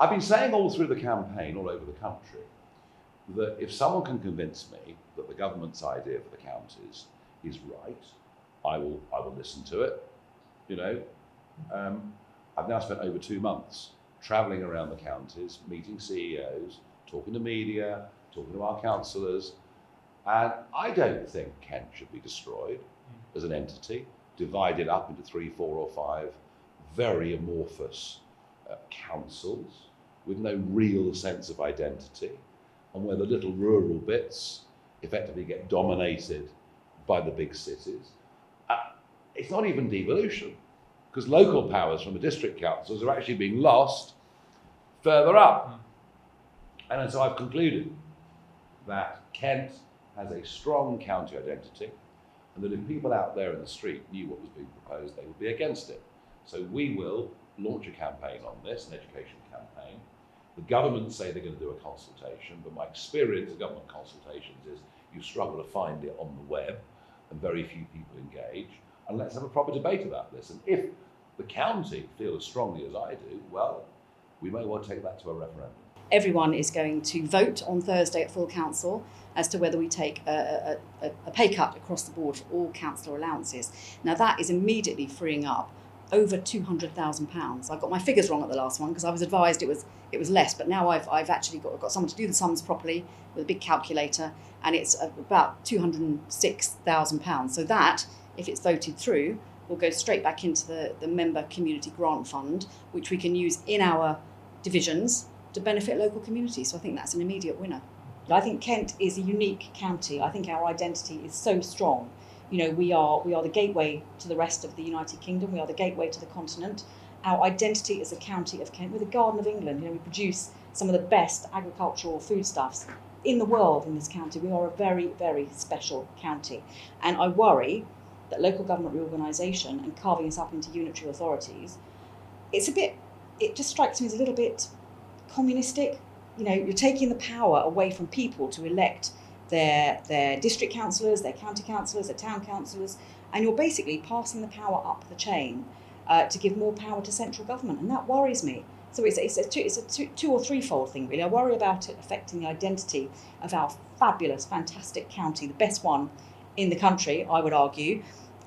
I've been saying all through the campaign, all over the country, that if someone can convince me that the government's idea for the counties is right, I will listen to it. You know, I've now spent over 2 months travelling around the counties, meeting CEOs, talking to media, talking to our councillors, and I don't think Kent should be destroyed as an entity, divided up into 3, 4 or 5 very amorphous councils with no real sense of identity, and where the little rural bits effectively get dominated by the big cities. It's not even devolution, because local powers from the district councils are actually being lost further up. And so I've concluded that Kent has a strong county identity, and that if people out there in the street knew what was being proposed, they would be against it. So we will launch a campaign on this, an education campaign. The government say they're going to do a consultation, but my experience of government consultations is you struggle to find it on the web, and very few people engage. And let's have a proper debate about this. And if the county feel as strongly as I do, well, we may well take that to a referendum. Everyone is going to vote on Thursday at full council as to whether we take a pay cut across the board for all councillor allowances. Now that is immediately freeing up over £200,000. I got my figures wrong at the last one because I was advised it was less, but now I've actually got someone to do the sums properly with a big calculator, and it's about £206,000. So that, if it's voted through, will go straight back into the member community grant fund, which we can use in our divisions to benefit local communities. So I think that's an immediate winner. I think Kent is a unique county. I think our identity is so strong. You know, we are the gateway to the rest of the United Kingdom. We are the gateway to the continent. Our identity as a county of Kent, we're the Garden of England. You know, we produce some of the best agricultural foodstuffs in the world in this county. We are a very, very special county. And I worry that local government reorganisation and carving us up into unitary authorities, it just strikes me as a little bit communistic. You know, you're taking the power away from people to elect their district councillors, their county councillors, their town councillors, and you're basically passing the power up the chain to give more power to central government, and that worries me. So it's a two or threefold thing, really. I worry about it affecting the identity of our fabulous, fantastic county, the best one in the country, I would argue.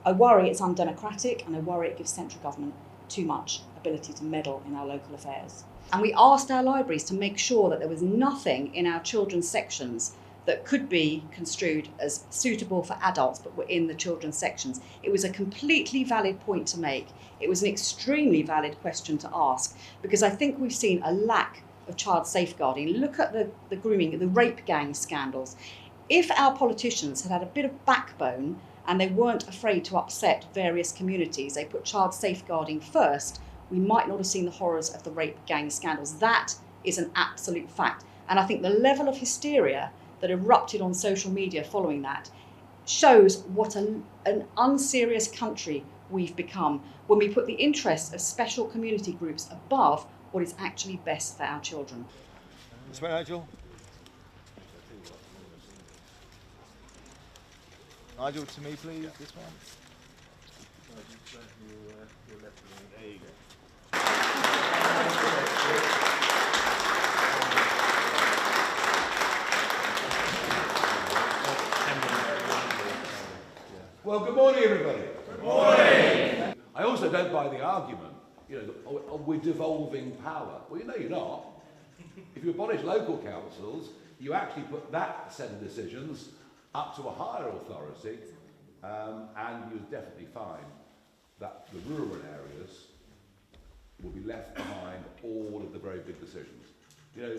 I worry it's undemocratic, and I worry it gives central government too much ability to meddle in our local affairs. And we asked our libraries to make sure that there was nothing in our children's sections that could be construed as suitable for adults but were in the children's sections. It was a completely valid point to make. It was an extremely valid question to ask, because I think we've seen a lack of child safeguarding. Look at the grooming, the rape gang scandals. If our politicians had had a bit of backbone and they weren't afraid to upset various communities, they put child safeguarding first, we might not have seen the horrors of the rape gang scandals. That is an absolute fact. And I think the level of hysteria that erupted on social media following that shows what an unserious country we've become when we put the interests of special community groups above what is actually best for our children. This way, Nigel. Nigel, to me, please. This one. There you go. Well, good morning, everybody. Good morning. I also don't buy the argument, you know, we're devolving power. Well, you know you're not. If you abolish local councils, you actually put that set of decisions up to a higher authority, and you'll definitely find that the rural areas will be left behind all of the very big decisions. You know,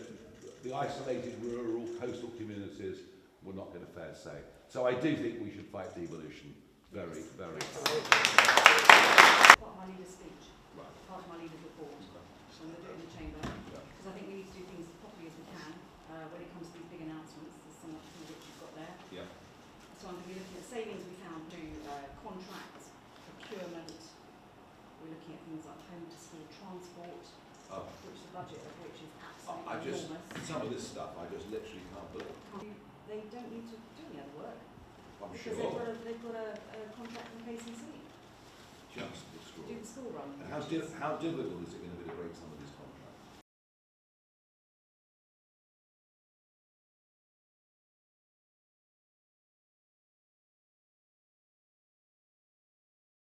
the isolated rural coastal communities will not get a fair say. So I do think we should fight devolution very, very hard. Part of my leader's speech, right. Part of my leader's report, so I'm going to do it in the chamber, because I think we need to do things as properly as we can when it comes to these big announcements. There's some of which you've got there. Yeah. So I'm going to be looking at savings we found through contracts, procurement. We're looking at things like home to school transport, which the budget of which is absolutely enormous. Some of this stuff I just literally can't believe. They don't need to do any other work. I'm because sure. they've got a contract from KCC. Just the school. Do the school run. How difficult is it going to be to break some of these